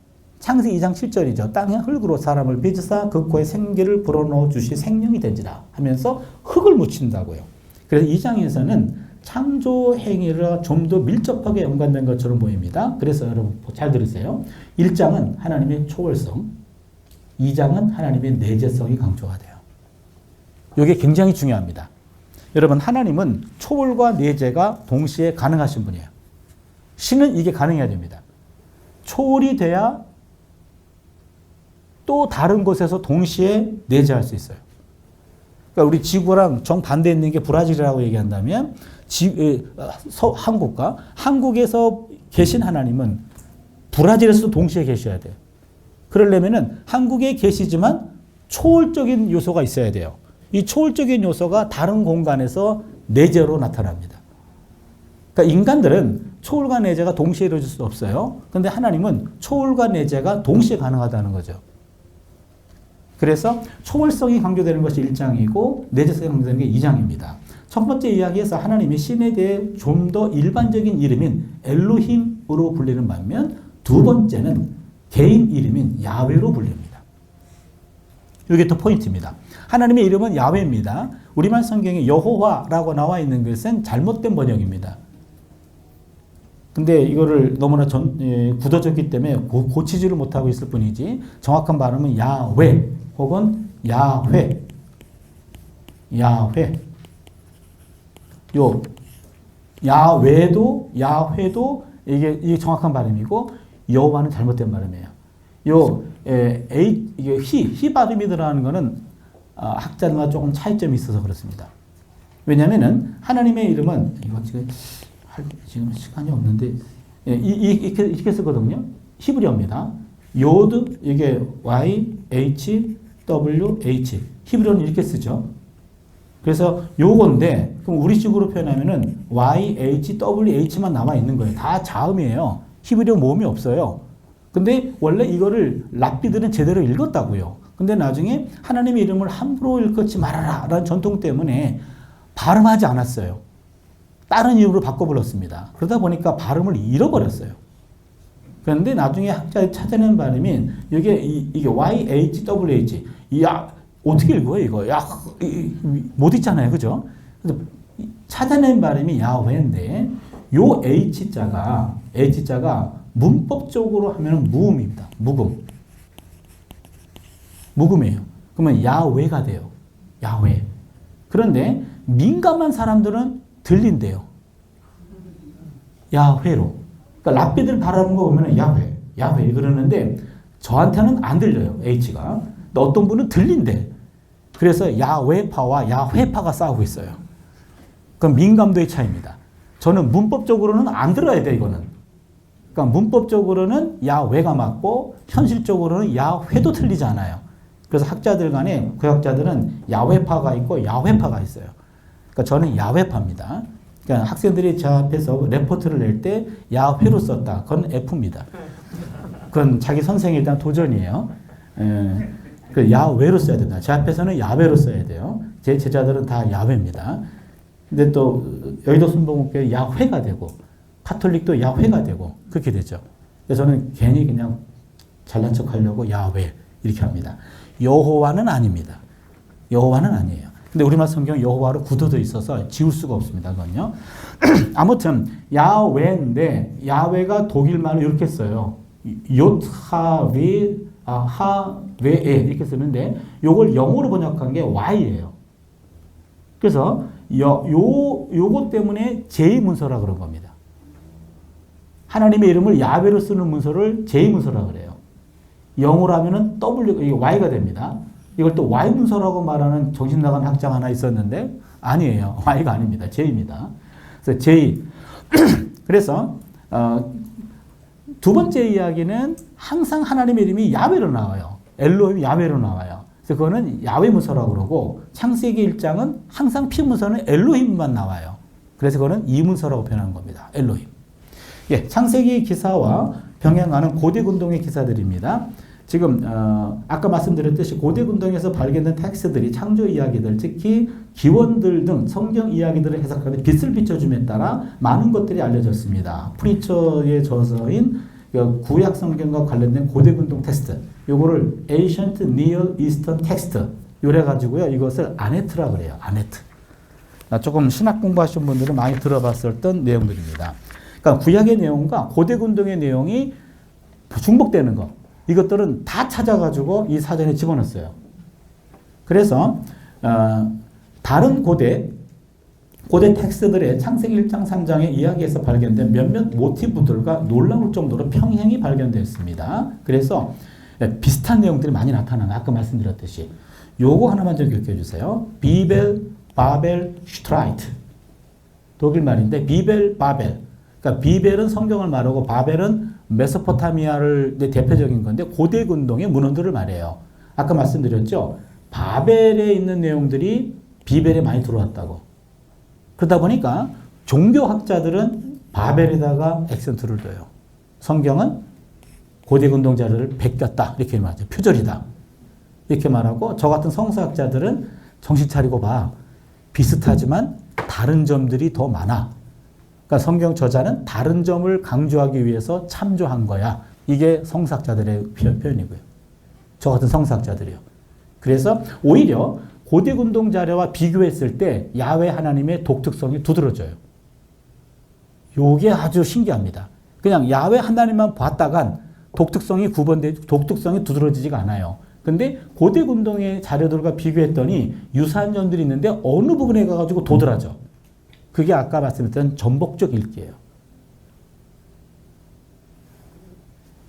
창세기 2장 7절이죠. 땅의 흙으로 사람을 빚으사 그 코에 생기를 불어넣어 주시 생명이 된지라 하면서 흙을 묻힌다고요. 그래서 2장에서는 창조 행위를 좀 더 밀접하게 연관된 것처럼 보입니다. 그래서 여러분 잘 들으세요. 1장은 하나님의 초월성, 2장은 하나님의 내재성이 강조가 돼요. 이게 굉장히 중요합니다. 여러분 하나님은 초월과 내재가 동시에 가능하신 분이에요. 신은 이게 가능해야 됩니다. 초월이 돼야 또 다른 곳에서 동시에 내재할 수 있어요. 그러니까 우리 지구랑 정반대에 있는 게 브라질이라고 얘기한다면 한국에서 계신 하나님은 브라질에서도 동시에 계셔야 돼요. 그러려면은 한국에 계시지만 초월적인 요소가 있어야 돼요. 이 초월적인 요소가 다른 공간에서 내재로 나타납니다. 그러니까 인간들은 초월과 내재가 동시에 이루어질 수 없어요. 그런데 하나님은 초월과 내재가 동시에 가능하다는 거죠. 그래서 초월성이 강조되는 것이 1장이고 내재성이 강조되는 게 2장입니다. 첫 번째 이야기에서 하나님이 신에 대해 좀 더 일반적인 이름인 엘로힘으로 불리는 반면 두 번째는 개인 이름인 야훼로 불립니다. 이게 또 포인트입니다. 하나님의 이름은 야훼입니다. 우리말 성경에 여호와라고 나와 있는 것은 잘못된 번역입니다. 근데 이거를 너무나 굳어졌기 때문에 고치지를 못하고 있을 뿐이지 정확한 발음은 야훼 혹은 야훼. 요 야훼도 이게 정확한 발음이고 여호와는 잘못된 발음이에요. 이게 히 발음이 들어가는 거는 학자들마다 조금 차이점이 있어서 그렇습니다. 왜냐면은 하나님의 이름은 이거 지금 시간이 없는데 이렇게 쓰거든요. 히브리어입니다. 요드 이게 YHWH 히브리어는 이렇게 쓰죠. 그래서 요건데 그럼 우리식으로 표현하면은 YHWH만 남아 있는 거예요. 다 자음이에요. 히브리어 모음이 없어요. 근데 원래 이거를 랍비들은 제대로 읽었다고요. 근데 나중에 하나님의 이름을 함부로 읽지 말아라 라는 전통 때문에 발음하지 않았어요. 다른 이름으로 바꿔 불렀습니다. 그러다 보니까 발음을 잃어버렸어요. 그런데 나중에 학자들이 찾아낸 발음이 이게 YHWH 어떻게 읽어요 이거? 못 읽잖아요. 그죠? 그래서 찾아낸 발음이 야훼인데 요 H자가 문법적으로 하면 무음입니다. 묵음이에요. 그러면 야훼가 돼요. 야훼. 그런데 민감한 사람들은 들린대요. 야훼로. 그러니까 랍비들 바라는 거 보면 야훼, 야훼 그러는데 저한테는 안 들려요. H가. 근데 어떤 분은 들린대. 그래서 야훼파와 야훼파가 싸우고 있어요. 그건 민감도의 차이입니다. 저는 문법적으로는 안 들어야 돼, 이거는. 그러니까 문법적으로는 야훼가 맞고 현실적으로는 야훼도 틀리지 않아요. 그래서 학자들 간에 구약자들은 야훼파가 있고 야훼파가 있어요. 그러니까 저는 야훼파입니다. 그러니까 학생들이 제 앞에서 레포트를 낼 때 야훼로 썼다. 그건 F입니다. 그건 자기 선생에 대한 도전이에요. 그 야훼로 써야 된다. 제 앞에서는 야훼로 써야 돼요. 제 제자들은 다 야훼입니다. 근데 또 여의도 순복음교회 야훼가 되고 카톨릭도 야훼가 되고 그렇게 되죠. 그래서 저는 괜히 그냥 잘난 척하려고 야훼 이렇게 합니다. 여호와는 아닙니다. 여호와는 아니에요. 근데 우리말 성경 여호와로 굳어져 있어서 지울 수가 없습니다. 그건요. 아무튼 야훼인데 야훼가 독일말로 이렇게 써요. 요트하웨 하웨에 이렇게 쓰는데 요걸 영어로 번역한 게 Y예요. 그래서 요것 때문에 제2문서라 그런 겁니다. 하나님의 이름을 야훼로 쓰는 문서를 제2문서라 그래요. 영어로 하면은 W, 이게 Y가 됩니다. 이걸 또 Y문서라고 말하는 정신나간 학자가 하나 있었는데 아니에요. Y가 아닙니다. J입니다. 그래서 J. 그래서 두 번째 이야기는 항상 하나님의 이름이 야훼로 나와요. 엘로힘 야훼로 나와요. 그래서 그거는 야훼 문서라고 그러고 창세기 1장은 항상 피 문서는 엘로힘만 나와요. 그래서 그거는 이문서라고 표현하는 겁니다. 엘로힘. 예, 창세기 기사와 병행하는 고대 군동의 기사들입니다. 지금 아까 말씀드렸듯이 고대 군동에서 발견된 텍스트들이 창조 이야기들, 특히 기원들 등 성경 이야기들을 해석하는 빛을 비춰줌에 따라 많은 것들이 알려졌습니다. 프리처의 저서인 구약 성경과 관련된 고대 군동 텍스트, 요거를 Ancient Near Eastern Text 요래 가지고요. 이것을 아네트라 그래요. 아네트. 조금 신학 공부하신 분들은 많이 들어봤었던 내용들입니다. 그러니까 구약의 내용과 고대 군동의 내용이 중복되는 것. 이것들은 다 찾아가지고 이 사전에 집어넣었어요. 그래서 다른 고대 텍스트들의 창세기 1장 3장의 이야기에서 발견된 몇몇 모티브들과 놀라울 정도로 평행이 발견되었습니다. 그래서 비슷한 내용들이 많이 나타나는 아까 말씀드렸듯이 요거 하나만 좀 기억해 주세요. 비벨, 바벨, 슈트라이트. 독일 말인데 비벨, 바벨. 그러니까 비벨은 성경을 말하고 바벨은 메소포타미아를 대표적인 건데 고대 군동의 문헌들을 말해요. 아까 말씀드렸죠. 바벨에 있는 내용들이 비벨에 많이 들어왔다고. 그러다 보니까 종교학자들은 바벨에다가 액센트를 둬요. 성경은 고대 군동 자료를 베꼈다 이렇게 말하죠. 표절이다 이렇게 말하고 저 같은 성서학자들은 정신 차리고 봐. 비슷하지만 다른 점들이 더 많아. 그러니까 성경 저자는 다른 점을 강조하기 위해서 참조한 거야. 이게 성서학자들의 표현이고요. 저 같은 성서학자들이요. 그래서 오히려 고대 군동 자료와 비교했을 때 야훼 하나님의 독특성이 두드러져요. 요게 아주 신기합니다. 그냥 야훼 하나님만 봤다간 독특성이 두드러지지가 않아요. 근데 고대 군동의 자료들과 비교했더니 유사한 점들이 있는데 어느 부분에 가가지고 도드라져. 그게 아까 말씀드렸던 전복적 읽기예요.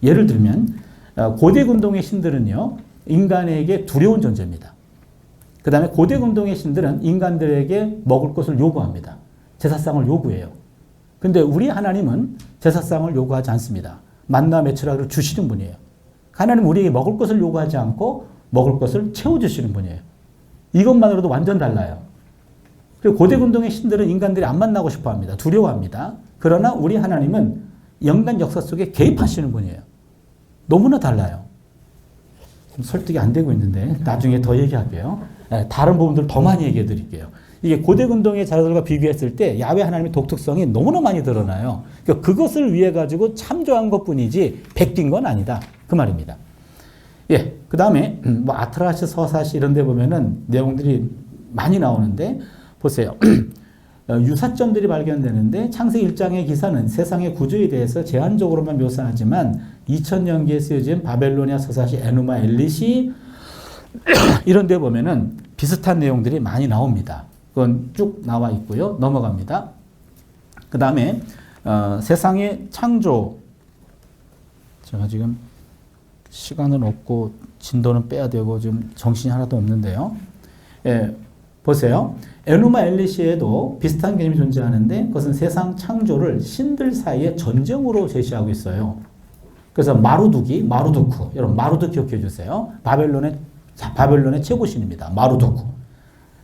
예를 들면 고대 군동의 신들은요. 인간에게 두려운 존재입니다. 그 다음에 고대 군동의 신들은 인간들에게 먹을 것을 요구합니다. 제사상을 요구해요. 근데 우리 하나님은 제사상을 요구하지 않습니다. 만나 메추라기를 주시는 분이에요. 하나님은 우리에게 먹을 것을 요구하지 않고 먹을 것을 채워주시는 분이에요. 이것만으로도 완전 달라요. 그리고 고대 군동의 신들은 인간들이 안 만나고 싶어 합니다. 두려워합니다. 그러나 우리 하나님은 인간 역사 속에 개입하시는 분이에요. 너무나 달라요. 설득이 안 되고 있는데 나중에 더 얘기할게요. 다른 부분들 더 많이 얘기해 드릴게요. 이게 고대 군동의 자료들과 비교했을 때 야훼 하나님의 독특성이 너무나 많이 드러나요. 그러니까 그것을 위해 가지고 참조한 것뿐이지 베낀 건 아니다. 그 말입니다. 예, 그 다음에 뭐 아트라시, 서사시 이런 데 보면은 내용들이 많이 나오는데 보세요. 유사점들이 발견되는데 창세기 1장의 기사는 세상의 구조에 대해서 제한적으로만 묘사하지만 2000년기에 쓰여진 바벨로니아 서사시 에누마 엘릿이 이런 데 보면은 비슷한 내용들이 많이 나옵니다. 그건 쭉 나와 있고요. 넘어갑니다. 그 다음에 세상의 창조. 제가 지금 시간은 없고 진도는 빼야 되고 좀 정신이 하나도 없는데요. 예, 보세요. 에누마 엘리시에도 비슷한 개념이 존재하는데 그것은 세상 창조를 신들 사이의 전쟁으로 제시하고 있어요. 그래서 마루두크. 여러분 마루두크 기억해 주세요. 바벨론의 최고신입니다. 마루두크.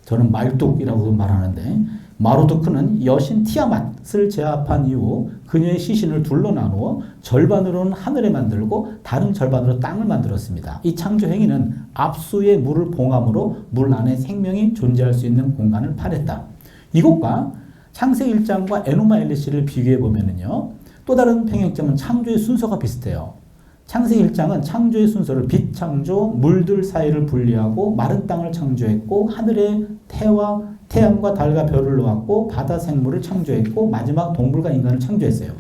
저는 말뚝이라고 말하는데 마루두크는 여신 티아맛을 제압한 이후 그녀의 시신을 둘러 나누어 절반으로는 하늘에 만들고 다른 절반으로 땅을 만들었습니다. 이 창조 행위는 압수의 물을 봉함으로 물 안에 생명이 존재할 수 있는 공간을 파냈다. 이것과 창세기 1장과 에누마 엘리시를 비교해 보면은요. 또 다른 평행점은 창조의 순서가 비슷해요. 창세기 1장은 창조의 순서를 빛 창조, 물들 사이를 분리하고 마른 땅을 창조했고 하늘에 태양과 달과 별을 놓았고 바다 생물을 창조했고 마지막 동물과 인간을 창조했어요.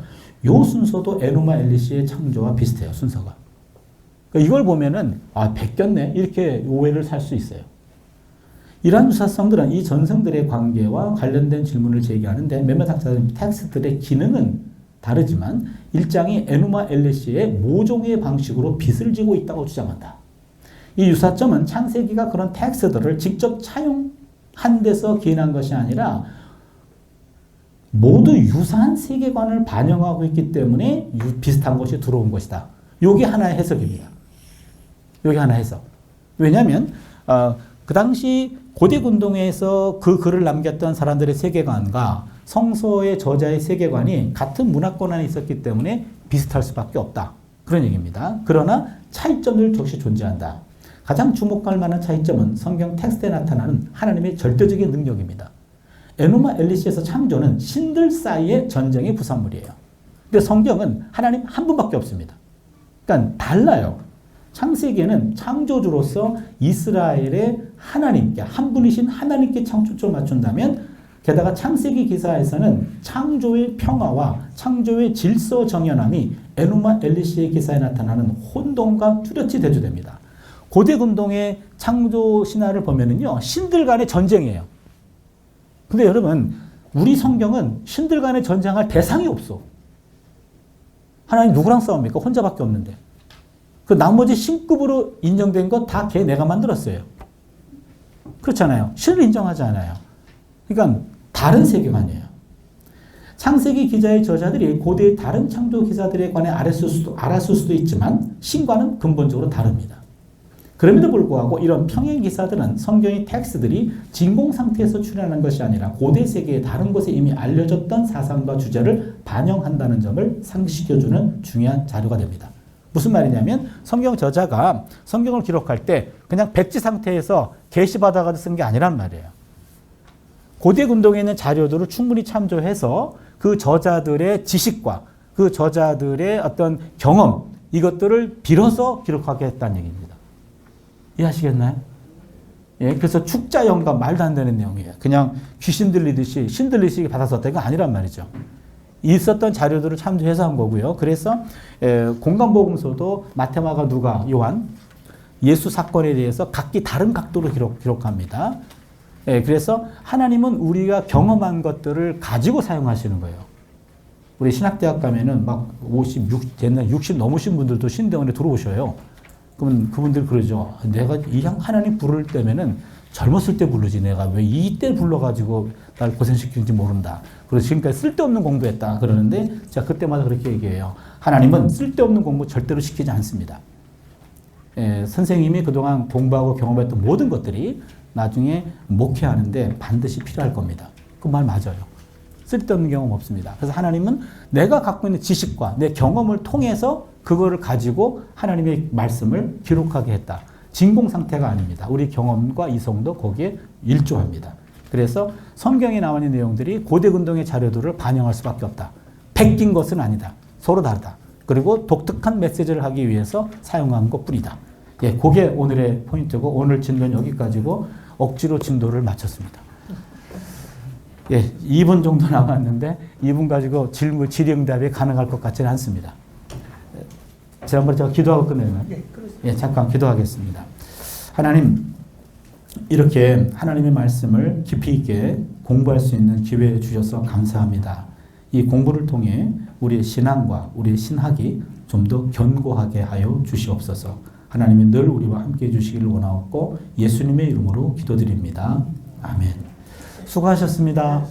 이 순서도 에누마 엘리시의 창조와 비슷해요. 순서가. 그러니까 이걸 보면은 베꼈네 이렇게 오해를 살 수 있어요. 이러한 유사성들은 이 전성들의 관계와 관련된 질문을 제기하는데 몇몇 학자들은 텍스트들의 기능은 다르지만 1장이 에누마 엘리시의 모종의 방식으로 빚을 지고 있다고 주장한다. 이 유사점은 창세기가 그런 텍스트들을 직접 차용한 데서 기인한 것이 아니라 모두 유사한 세계관을 반영하고 있기 때문에 비슷한 것이 들어온 것이다. 이게 하나의 해석입니다. 이게 하나의 해석. 왜냐하면 그 당시 고대 운동회에서 그 글을 남겼던 사람들의 세계관과 성서의 저자의 세계관이 같은 문화권 안에 있었기 때문에 비슷할 수밖에 없다. 그런 얘기입니다. 그러나 차이점들 역시 존재한다. 가장 주목할 만한 차이점은 성경 텍스트에 나타나는 하나님의 절대적인 능력입니다. 에누마 엘리시에서 창조는 신들 사이의 전쟁의 부산물이에요. 근데 성경은 하나님 한 분밖에 없습니다. 그러니까 달라요. 창세기에는 창조주로서 이스라엘의 하나님, 한 분이신 하나님께 초점을 맞춘다면 게다가 창세기 기사에서는 창조의 평화와 창조의 질서 정연함이 에누마 엘리시의 기사에 나타나는 혼돈과 뚜렷이 대조됩니다. 고대 운동의 창조 신화를 보면은요, 신들 간의 전쟁이에요. 근데 여러분, 우리 성경은 신들 간의 전쟁할 대상이 없어. 하나님 누구랑 싸웁니까? 혼자밖에 없는데. 그 나머지 신급으로 인정된 것 다 걔 내가 만들었어요. 그렇잖아요. 신을 인정하지 않아요. 그러니까 다른 세계관이에요. 창세기 기자의 저자들이 고대의 다른 창조 기사들에 관해 알았을 수도 있지만 신과는 근본적으로 다릅니다. 그럼에도 불구하고 이런 평행 기사들은 성경의 텍스트들이 진공 상태에서 출현한 것이 아니라 고대 세계의 다른 곳에 이미 알려졌던 사상과 주제를 반영한다는 점을 상기시켜주는 중요한 자료가 됩니다. 무슨 말이냐면 성경 저자가 성경을 기록할 때 그냥 백지 상태에서 계시받아가 쓴 게 아니란 말이에요. 고대 운동에 있는 자료들을 충분히 참조해서 그 저자들의 지식과 그 저자들의 어떤 경험 이것들을 빌어서 기록하게 했다는 얘기입니다. 이해하시겠나요? 예, 그래서 축자 영감 말도 안 되는 내용이에요. 그냥 귀신 들리듯이 신들리시게 받아서 어떤 게 아니란 말이죠. 있었던 자료들을 참조해서 한 거고요. 그래서 공간복음서도 마태, 마가, 누가, 요한 예수 사건에 대해서 각기 다른 각도로 기록합니다. 그래서 하나님은 우리가 경험한 것들을 가지고 사용하시는 거예요. 우리 신학대학 가면은 막 60 넘으신 분들도 신대원에 들어오셔요. 그러면 그분들 그러죠. 내가 이 하나님 부를 때면은 젊었을 때 부르지 내가 왜 이때 불러가지고 날 고생시키는지 모른다. 그래서 지금까지 쓸데없는 공부했다. 그러는데 제가 그때마다 그렇게 얘기해요. 하나님은 쓸데없는 공부 절대로 시키지 않습니다. 선생님이 그동안 공부하고 경험했던 모든 것들이 나중에 목회하는데 반드시 필요할 겁니다. 그 말 맞아요. 쓸데없는 경험 없습니다. 그래서 하나님은 내가 갖고 있는 지식과 내 경험을 통해서 그거를 가지고 하나님의 말씀을 기록하게 했다. 진공 상태가 아닙니다. 우리 경험과 이성도 거기에 일조합니다. 그래서 성경에 나와 있는 내용들이 고대 운동의 자료들을 반영할 수밖에 없다. 베낀 것은 아니다. 서로 다르다. 그리고 독특한 메시지를 하기 위해서 사용한 것뿐이다. 예, 그게 오늘의 포인트고 오늘 진도는 여기까지고 억지로 진도를 마쳤습니다. 예, 2분 정도 남았는데 2분 가지고 질의응답이 가능할 것 같지는 않습니다. 지난번에 제가 기도하고 끝내면 예, 잠깐 기도하겠습니다. 하나님, 이렇게 하나님의 말씀을 깊이 있게 공부할 수 있는 기회 주셔서 감사합니다. 이 공부를 통해 우리의 신앙과 우리의 신학이 좀 더 견고하게 하여 주시옵소서. 하나님이 늘 우리와 함께 해주시기를 원하옵고 예수님의 이름으로 기도드립니다. 아멘. 수고하셨습니다.